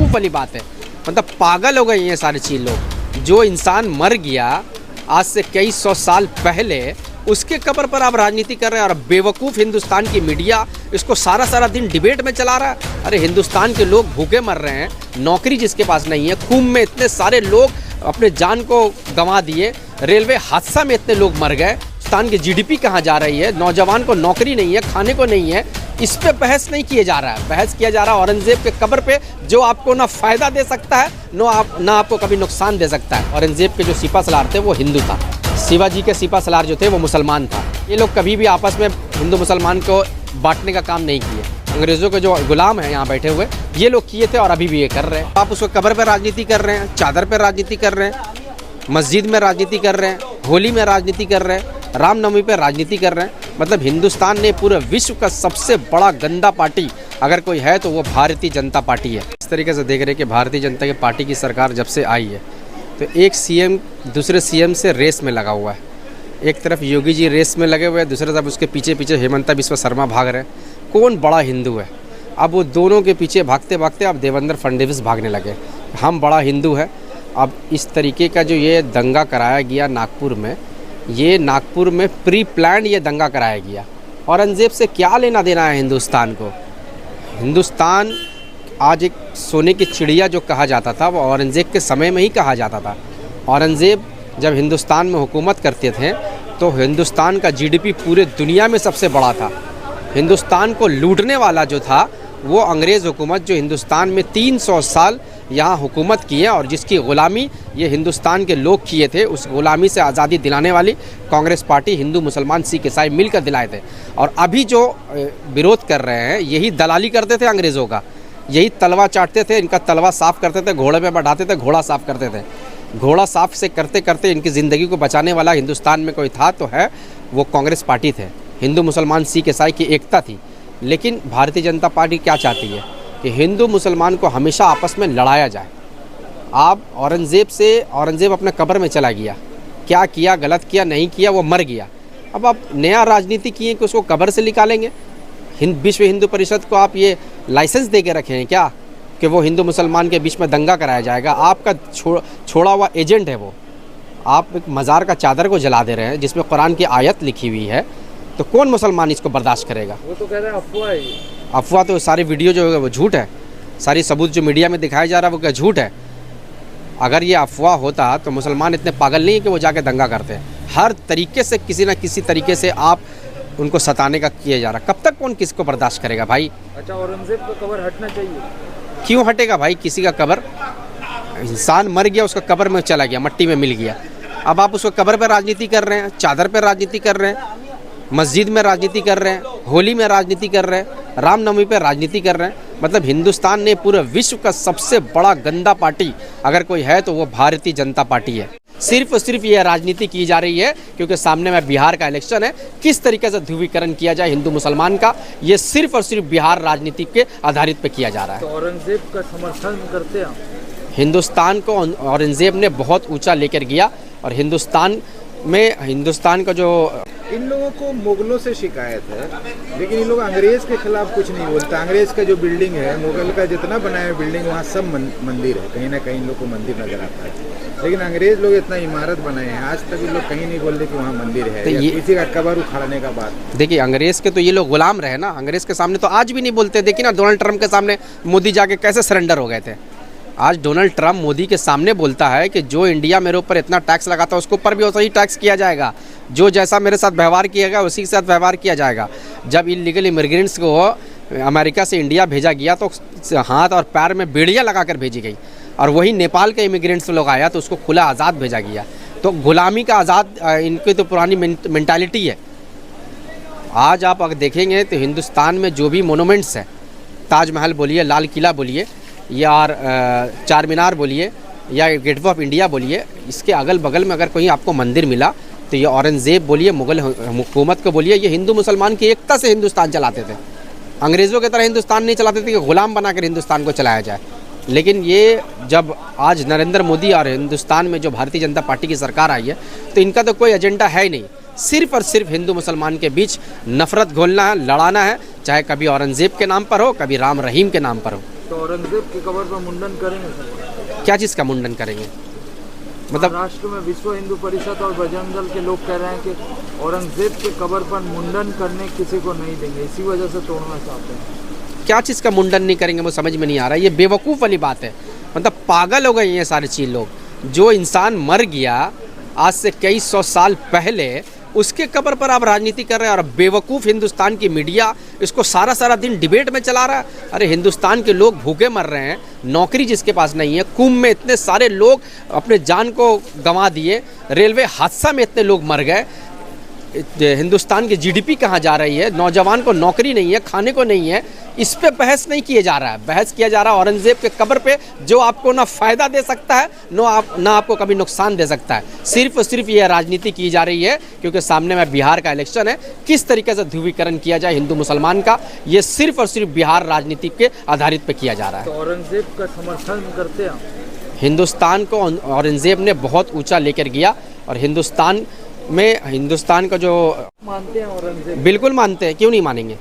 बेवकूफ़ वाली बात है। मतलब पागल हो गए ये सारे चीज़ लोग। जो इंसान मर गया आज से कई सौ साल पहले, उसके कब्र पर आप राजनीति कर रहे हैं। और बेवकूफ़ हिंदुस्तान की मीडिया इसको सारा सारा दिन डिबेट में चला रहा है। अरे हिंदुस्तान के लोग भूखे मर रहे हैं, नौकरी जिसके पास नहीं है, कुंभ में इतने सारे लोग अपने जान को गंवा दिए, रेलवे हादसा में इतने लोग मर गए, हिंदुस्तान की जीडीपी कहाँ जा रही है, नौजवान को नौकरी नहीं है, खाने को नहीं है, इस पे बहस नहीं किया जा रहा है। बहस किया जा रहा है औरंगजेब के कब्र पे, जो आपको ना फ़ायदा दे सकता है ना आपको कभी नुकसान दे सकता है। औरंगजेब के जो सिपा सलार थे वो हिंदू था, शिवाजी के सिपा सलार जो थे वो मुसलमान था। ये लोग कभी भी आपस में हिंदू मुसलमान को बांटने का काम नहीं किए। अंग्रेज़ों के जो गुलाम हैं यहाँ बैठे हुए, ये लोग किए थे और अभी भी ये कर रहे हैं। आप उसको कब्र पर राजनीति कर रहे हैं, चादर पर राजनीति कर रहे हैं, मस्जिद में राजनीति कर रहे हैं, होली में राजनीति कर रहे हैं, रामनवमी पर राजनीति कर रहे हैं। मतलब हिंदुस्तान ने पूरे विश्व का सबसे बड़ा गंदा पार्टी अगर कोई है तो वो भारतीय जनता पार्टी है। इस तरीके से देख रहे हैं कि भारतीय जनता की पार्टी की सरकार जब से आई है तो एक सीएम दूसरे सीएम से रेस में लगा हुआ है। एक तरफ योगी जी रेस में लगे हुए हैं, दूसरी तरफ उसके पीछे पीछे हेमंता बिस्वा शर्मा भाग रहे हैं। कौन बड़ा हिंदू है? अब वो दोनों के पीछे भागते भागते अब देवेंद्र फडणवीस भागने लगे, हम बड़ा हिंदू है। अब इस तरीके का जो ये दंगा कराया गया नागपुर में, ये नागपुर में प्री प्लान ये दंगा कराया गया। औरंगजेब से क्या लेना देना है हिंदुस्तान को? हिंदुस्तान आज एक सोने की चिड़िया जो कहा जाता था वो औरंगजेब के समय में ही कहा जाता था। औरंगजेब जब हिंदुस्तान में हुकूमत करते थे तो हिंदुस्तान का जीडीपी पूरे दुनिया में सबसे बड़ा था। हिंदुस्तान को लूटने वाला जो था वो अंग्रेज़ हुकूमत, जो हिंदुस्तान में 300 साल यहाँ हुकूमत की है और जिसकी ग़ुलामी ये हिंदुस्तान के लोग किए थे, उस ग़ुलामी से आज़ादी दिलाने वाली कांग्रेस पार्टी हिंदू मुसलमान सिख ईसाई मिलकर दिलाए थे। और अभी जो विरोध कर रहे हैं यही दलाली करते थे अंग्रेज़ों का, यही तलवा चाटते थे, इनका तलवा साफ़ करते थे, घोड़े पे बैठाते थे, घोड़ा साफ़ करते थे। घोड़ा साफ़ से करते करते इनकी ज़िंदगी को बचाने वाला हिंदुस्तान में कोई था तो है वो कांग्रेस पार्टी थे। हिंदू मुसलमान सिख ईसाई की एकता थी। लेकिन भारतीय जनता पार्टी क्या चाहती है कि हिंदू मुसलमान को हमेशा आपस में लड़ाया जाए। आप औरंगजेब अपने कब्र में चला गया, क्या किया, गलत किया, नहीं किया, वो मर गया। अब आप नया राजनीति किए कि उसको कब्र से निकालेंगे। विश्व हिंदू परिषद को आप ये लाइसेंस दे के रखे हैं क्या कि वो हिंदू मुसलमान के बीच में दंगा कराया जाएगा? आपका छोड़ा हुआ एजेंट है वो। आप एक मज़ार का चादर को जला दे रहे हैं जिसमें कुरान की आयत लिखी हुई है, तो कौन मुसलमान इसको बर्दाश्त करेगा? वो तो कह रहा है अफवाह है। अफवाह तो सारी वीडियो जो है वो झूठ है, सारी सबूत जो मीडिया में दिखाया जा रहा है वो क्या झूठ है? अगर ये अफवाह होता तो मुसलमान इतने पागल नहीं है कि वो जाके दंगा करते हैं। हर तरीके से किसी न किसी तरीके से आप उनको सताने का किया जा रहा। कब तक कौन किसको बर्दाश्त करेगा भाई? अच्छा, औरंगजेब का कब्र हटना चाहिए। क्यों हटेगा भाई? किसी का कब्र, इंसान मर गया, उसका कब्र में चला गया, मट्टी में मिल गया। अब आप उसको कब्र पर राजनीति कर रहे हैं, चादर पर राजनीति कर रहे हैं, मस्जिद में राजनीति कर रहे हैं, होली में राजनीति कर रहे हैं, रामनवमी पर राजनीति कर रहे हैं। मतलब हिंदुस्तान ने पूरे विश्व का सबसे बड़ा गंदा पार्टी अगर कोई है तो वो भारतीय जनता पार्टी है। सिर्फ और सिर्फ ये राजनीति की जा रही है क्योंकि सामने में बिहार का इलेक्शन है। किस तरीके से ध्रुवीकरण किया जाए हिंदू मुसलमान का, ये सिर्फ और सिर्फ बिहार राजनीति के आधारित पे किया जा रहा है। तो औरंगजेब का समर्थन करते हैं हिंदुस्तान को औरंगजेब ने बहुत ऊंचा लेकर गया और हिंदुस्तान का जो इन लोगों को मुगलों से शिकायत है, लेकिन इन लोग अंग्रेज के खिलाफ कुछ नहीं बोलते। अंग्रेज का जो बिल्डिंग है, मुगल का जितना बनाया बिल्डिंग, वहाँ सब मंदिर है, कहीं ना कहीं इन लोग को मंदिर नजर आता है। लेकिन अंग्रेज लोग इतना इमारत बनाए हैं, आज तक इन लोग कहीं नहीं बोलते कि वहाँ मंदिर है, तो ये किसी का कब्र उखाड़ने का बात। देखिए, अंग्रेज के तो ये लोग गुलाम रहे ना, अंग्रेज के सामने तो आज भी नहीं बोलते। देखिए ना, डोनाल्ड ट्रंप के सामने मोदी जाके कैसे सरेंडर हो गए थे। आज डोनाल्ड ट्रंप मोदी के सामने बोलता है कि जो इंडिया मेरे ऊपर इतना टैक्स लगाता है उसके ऊपर भी वैसा ही टैक्स किया जाएगा, जो जैसा मेरे साथ व्यवहार किया उसी के साथ व्यवहार किया जाएगा। जब इलीगल इमिग्रेंट्स को अमेरिका से इंडिया भेजा गया तो हाथ और पैर में बेड़ियाँ लगा कर भेजी गई, और वही नेपाल के इमिग्रेंट्स लोग आया तो उसको खुला आज़ाद भेजा गया। तो गुलामी का आज़ाद इनकी तो पुरानी मेंटालिटी है। आज आप अगर देखेंगे तो हिंदुस्तान में जो भी मोनूमेंट्स है, ताजमहल बोलिए, लाल किला बोलिए, या चार मीनार बोलिए, या गेटवे ऑफ इंडिया बोलिए, इसके अगल बगल में अगर कोई आपको मंदिर मिला तो ये औरंगजेब बोलिए, मुगल हुकूमत को बोलिए, ये हिंदू मुसलमान की एकता से हिंदुस्तान चलाते थे। अंग्रेज़ों की तरह हिंदुस्तान नहीं चलाते थे कि ग़ुलाम बनाकर हिंदुस्तान को चलाया जाए। लेकिन ये जब आज नरेंद्र मोदी और हिंदुस्तान में जो भारतीय जनता पार्टी की सरकार आई है तो इनका तो कोई एजेंडा है ही नहीं, सिर्फ और सिर्फ हिंदू मुसलमान के बीच नफरत घोलना है, लड़ाना है, चाहे कभी औरंगजेब के नाम पर हो, कभी राम रहीम के नाम पर हो। तो औरंगजेब की कब्र पर मुंडन करेंगे सर? क्या चीज़ का मुंडन करेंगे? मतलब महाराष्ट्र में विश्व हिंदू परिषद और बजरंग दल के लोग कह रहे हैं कि औरंगजेब के कब्र पर मुंडन करने किसी को नहीं देंगे, इसी वजह से तोड़ना चाहते हैं। क्या चीज़ का मुंडन नहीं करेंगे वो समझ में नहीं आ रहा है। ये बेवकूफ़ वाली बात है। मतलब पागल हो गए ये सारे चीज़ लोग। जो इंसान मर गया आज से कई सौ साल पहले, उसके कब्र पर आप राजनीति कर रहे हैं। और बेवकूफ़ हिंदुस्तान की मीडिया इसको सारा सारा दिन डिबेट में चला रहा है। अरे हिंदुस्तान के लोग भूखे मर रहे हैं, नौकरी जिसके पास नहीं है, कुंभ में इतने सारे लोग अपने जान को गंवा दिए, रेलवे हादसा में इतने लोग मर गए, हिंदुस्तान की जीडीपी कहाँ जा रही है, नौजवान को नौकरी नहीं है, खाने को नहीं है, इस पे बहस नहीं किया जा रहा है। बहस किया जा रहा है औरंगजेब के कब्र पे, जो आपको ना फ़ायदा दे सकता है ना आपको कभी नुकसान दे सकता है। सिर्फ और सिर्फ ये राजनीति की जा रही है क्योंकि सामने में बिहार का इलेक्शन है। किस तरीके से ध्रुवीकरण किया जाए हिंदू मुसलमान का, ये सिर्फ और सिर्फ बिहार राजनीति के आधारित पे किया जा रहा है। तो औरंगजेब का समर्थन करते हैं? हिंदुस्तान को औरंगजेब ने बहुत ऊँचा लेकर गया और हिंदुस्तान का जो मानते हैं औरंगजेब? बिल्कुल मानते हैं, क्यों नहीं मानेंगे।